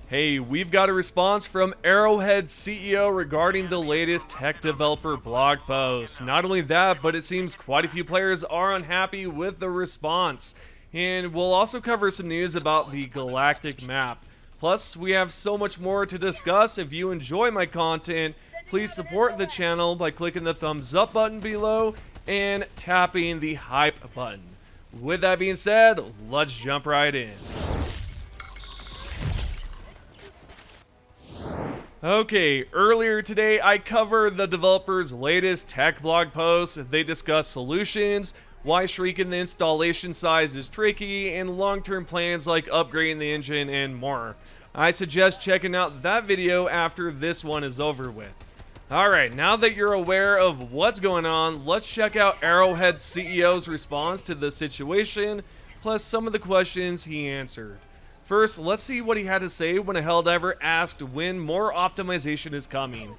Hey, we've got a response from Arrowhead CEO regarding the latest tech developer blog post. Not only that, but it seems quite a few players are unhappy with the response. And we'll also cover some news about the galactic map. Plus, we have so much more to discuss. If you enjoy my content, please support the channel by clicking the thumbs up button below and tapping the hype button. With that being said, let's jump right in. Okay, earlier today I covered the developer's latest tech blog post. They discuss solutions, why shrinking the installation size is tricky, and long-term plans like upgrading the engine and more. I suggest checking out that video after this one is over with. Alright, now that you're aware of what's going on, let's check out Arrowhead CEO's response to the situation, plus some of the questions he answered. First, let's see what he had to say when a Helldiver asked when more optimization is coming.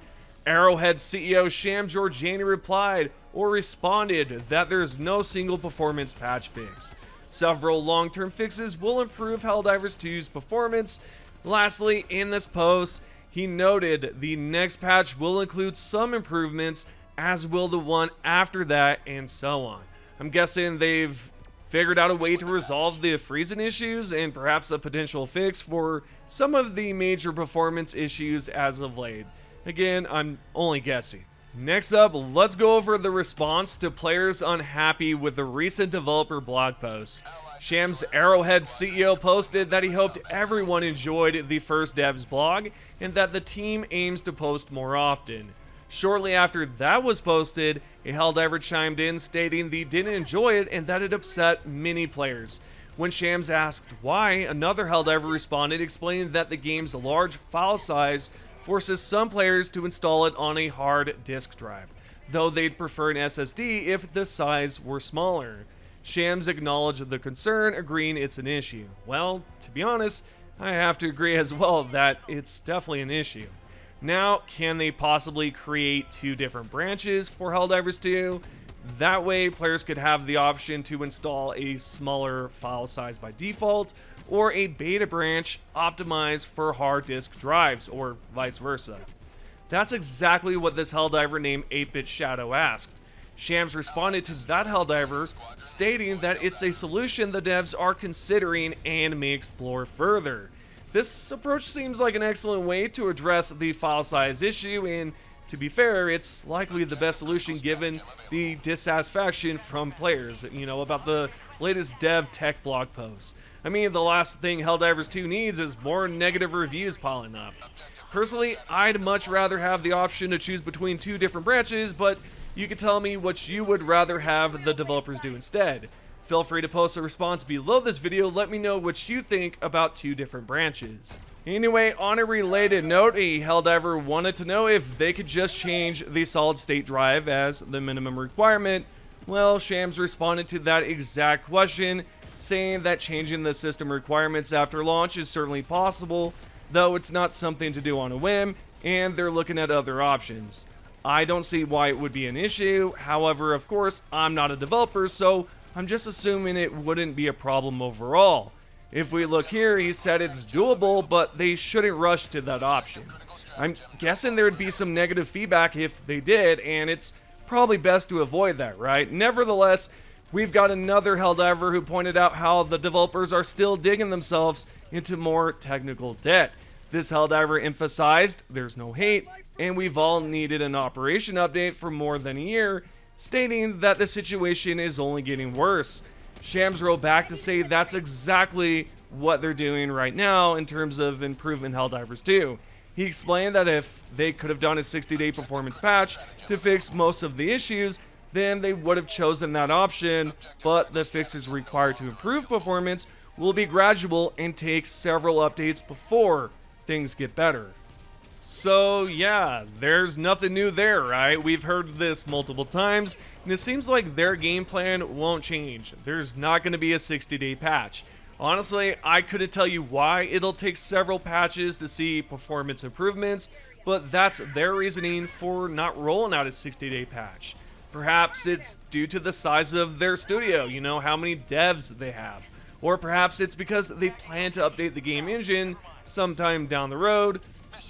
Arrowhead CEO Sham Georgiani replied or responded that there's no single performance patch fix. Several long-term fixes will improve Helldivers 2's performance. Lastly, in this post, he noted the next patch will include some improvements, as will the one after that, and so on. I'm guessing they've figured out a way to resolve the freezing issues and perhaps a potential fix for some of the major performance issues as of late. Again, I'm only guessing. Next up, let's go over the response to players unhappy with the recent developer blog post. Sham's Arrowhead CEO posted that he hoped everyone enjoyed the first dev's blog and that the team aims to post more often. Shortly after that was posted, a Helldiver chimed in stating they didn't enjoy it and that it upset many players. When Shams asked why, another Helldiver responded explaining that the game's large file size forces some players to install it on a hard disk drive, though they'd prefer an SSD if the size were smaller. Shams acknowledged the concern, agreeing it's an issue. Well, to be honest, I have to agree as well that it's definitely an issue. Now, can they possibly create two different branches for Helldivers 2? That way, players could have the option to install a smaller file size by default, or a beta branch optimized for hard disk drives, or vice versa. That's exactly what this Helldiver named 8-Bit Shadow asked. Shams responded to that Helldiver, stating that it's a solution the devs are considering and may explore further. This approach seems like an excellent way to address the file size issue, and to be fair, it's likely the best solution given the dissatisfaction from players, about the latest dev tech blog posts. I mean, the last thing Helldivers 2 needs is more negative reviews piling up. Personally, I'd much rather have the option to choose between two different branches, but you can tell me what you would rather have the developers do instead. Feel free to post a response below this video. Let me know what you think about two different branches. Anyway, on a related note, a Helldiver wanted to know if they could just change the solid state drive as the minimum requirement. Well, Shams responded to that exact question, saying that changing the system requirements after launch is certainly possible, though it's not something to do on a whim, and they're looking at other options. I don't see why it would be an issue. However, of course, I'm not a developer, so I'm just assuming it wouldn't be a problem overall. If we look here, he said it's doable, but they shouldn't rush to that option. I'm guessing there'd be some negative feedback if they did, and it's probably best to avoid that, right? Nevertheless, we've got another Helldiver who pointed out how the developers are still digging themselves into more technical debt. This Helldiver emphasized there's no hate, and we've all needed an operation update for more than a year, stating that the situation is only getting worse. Shams wrote back to say that's exactly what they're doing right now in terms of improvement Helldivers 2. He explained that if they could have done a 60-day performance patch to fix most of the issues, then they would have chosen that option, but the fixes required to improve performance will be gradual and take several updates before things get better. So yeah, there's nothing new there, right? We've heard this multiple times, and it seems like their game plan won't change. There's not going to be a 60-day patch. Honestly, I couldn't tell you why it'll take several patches to see performance improvements, but that's their reasoning for not rolling out a 60-day patch. Perhaps it's due to the size of their studio, how many devs they have. Or perhaps it's because they plan to update the game engine sometime down the road.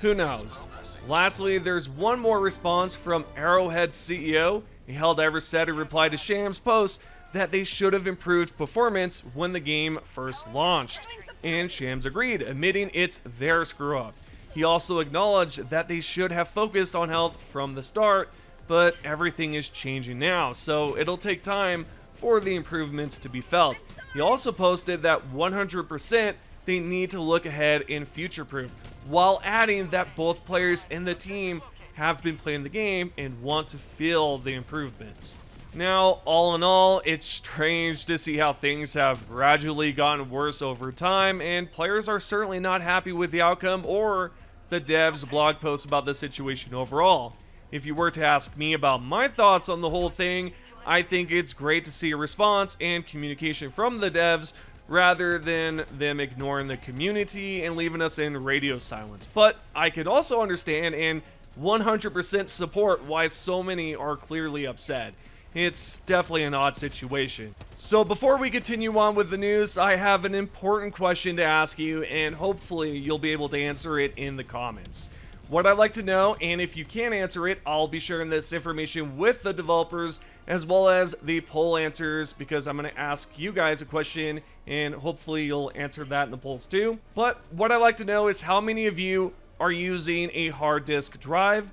Who knows? Lastly, there's one more response from Arrowhead's CEO. Helldivers said in reply to Sham's post that they should have improved performance when the game first launched, and Shams agreed, admitting it's their screw-up. He also acknowledged that they should have focused on health from the start, but everything is changing now, so it'll take time for the improvements to be felt. He also posted that 100% they need to look ahead and future-proof, while adding that both players and the team have been playing the game and want to feel the improvements. Now, all in all, it's strange to see how things have gradually gotten worse over time, and players are certainly not happy with the outcome or the devs' blog posts about the situation overall. If you were to ask me about my thoughts on the whole thing, I think it's great to see a response and communication from the devs rather than them ignoring the community and leaving us in radio silence. But I could also understand and 100% support why so many are clearly upset. It's definitely an odd situation. So before we continue on with the news, I have an important question to ask you, and hopefully you'll be able to answer it in the comments. What I'd like to know, and if you can't answer it, I'll be sharing this information with the developers as well as the poll answers, because I'm going to ask you guys a question and hopefully you'll answer that in the polls too. But what I'd like to know is how many of you are using a hard disk drive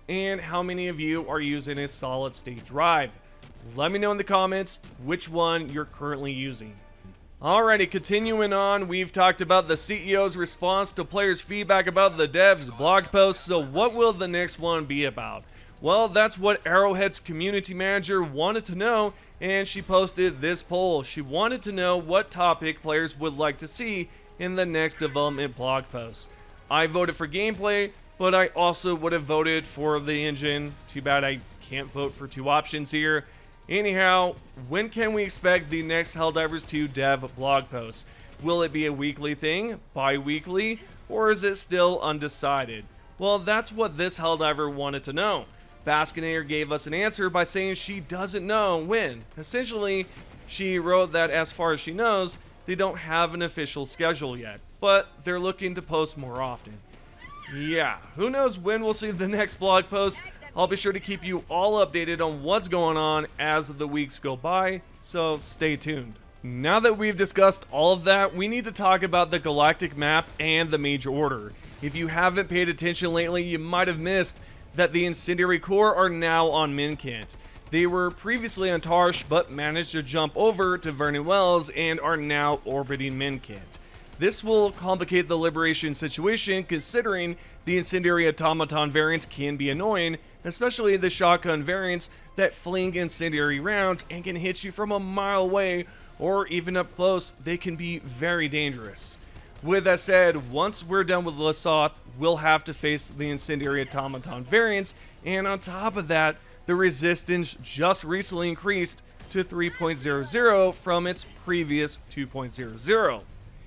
and how many of you are using a solid state drive. Let me know in the comments which one you're currently using. Alrighty, continuing on, we've talked about the CEO's response to players' feedback about the devs' blog posts, so what will the next one be about? Well, that's what Arrowhead's community manager wanted to know, and she posted this poll. She wanted to know what topic players would like to see in the next development blog post. I voted for gameplay, but I also would have voted for the engine. Too bad I can't vote for two options here. Anyhow, when can we expect the next Helldivers 2 dev blog post? Will it be a weekly thing, bi-weekly, or is it still undecided? Well, that's what this Helldiver wanted to know. Baskinator gave us an answer by saying she doesn't know when. Essentially, she wrote that as far as she knows, they don't have an official schedule yet, but they're looking to post more often. Yeah, who knows when we'll see the next blog post. I'll be sure to keep you all updated on what's going on as the weeks go by, so stay tuned. Now that we've discussed all of that, we need to talk about the galactic map and the Mage Order. If you haven't paid attention lately, you might have missed that the Incendiary Corps are now on Minkent. They were previously on Tarsh, but managed to jump over to Vernon Wells and are now orbiting Minkent. This will complicate the liberation situation, considering the Incendiary Autmaton variants can be annoying, especially the shotgun variants that fling incendiary rounds and can hit you from a mile away or even up close. They can be very dangerous. With that said, once we're done with Lesoth, we'll have to face the Incendiary Autmaton variants, and on top of that, the resistance just recently increased to 3.00 from its previous 2.00.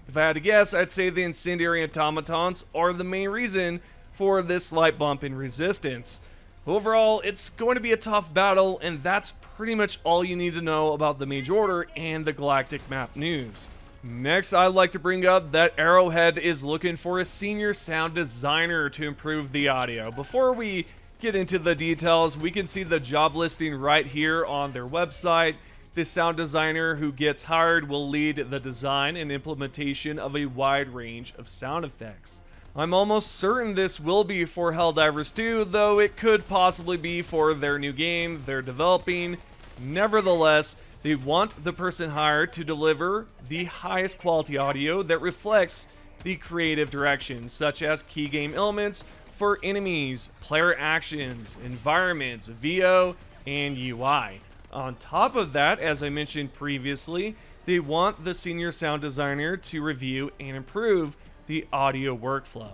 If I had to guess, I'd say the Incendiary Automatons are the main reason for this slight bump in resistance. Overall, it's going to be a tough battle, and that's pretty much all you need to know about the Mage Order and the Galactic Map news. Next, I'd like to bring up that Arrowhead is looking for a senior sound designer to improve the audio. Before we get into the details, we can see the job listing right here on their website. The sound designer who gets hired will lead the design and implementation of a wide range of sound effects. I'm almost certain this will be for Helldivers 2, though it could possibly be for their new game they're developing. Nevertheless, they want the person hired to deliver the highest quality audio that reflects the creative direction, such as key game elements for enemies, player actions, environments, VO, and UI. On top of that, as I mentioned previously, they want the senior sound designer to review and improve the audio workflow.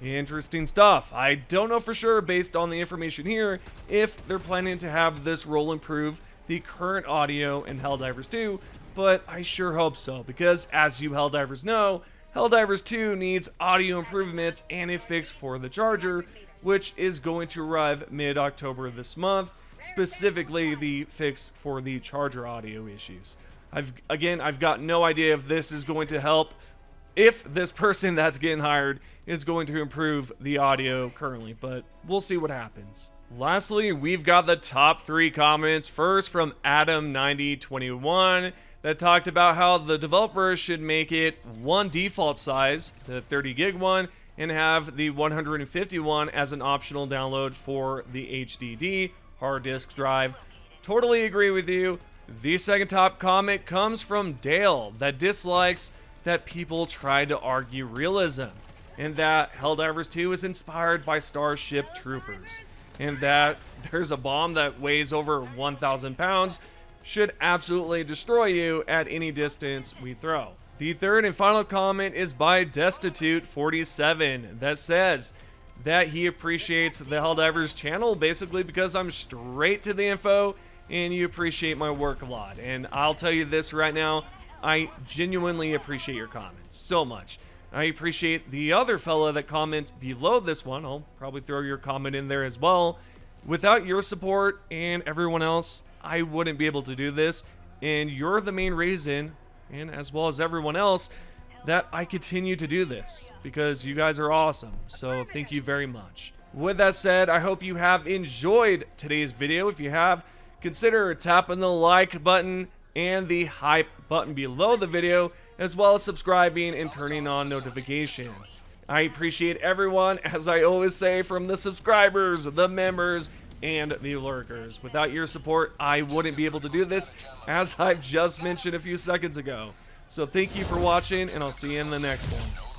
Interesting stuff. I don't know for sure, based on the information here, if they're planning to have this role improve the current audio in Helldivers 2, but I sure hope so, because as you Helldivers know, Helldivers 2 needs audio improvements and a fix for the charger, which is going to arrive mid-October this month, specifically the fix for the charger audio issues. I've got no idea if this is going to help if this person that's getting hired is going to improve the audio currently, but we'll see what happens. Lastly, we've got the top 3 comments. First from Adam9021 that talked about how the developers should make it one default size, the 30 gig one, and have the 151 as an optional download for the HDD hard disk drive. Totally agree with you. The second top comment comes from Dale that dislikes that people try to argue realism, and that Helldivers 2 is inspired by Starship Troopers, and that there's a bomb that weighs over 1,000 pounds should absolutely destroy you at any distance we throw. The third and final comment is by Destitute47 that says that he appreciates the Helldivers channel basically because I'm straight to the info and you appreciate my work a lot. And I'll tell you this right now, I genuinely appreciate your comments so much. I appreciate the other fella that comments below this one. I'll probably throw your comment in there as well. Without your support and everyone else, I wouldn't be able to do this. And you're the main reason, and as well as everyone else, that I continue to do this, because you guys are awesome. So thank you very much. With that said, I hope you have enjoyed today's video. If you have, consider tapping the like button and the hype button below the video, as well as subscribing and turning on notifications. I appreciate everyone, as I always say, from the subscribers, the members, and the lurkers. Without your support, I wouldn't be able to do this, as I've just mentioned a few seconds ago. So thank you for watching, and I'll see you in the next one.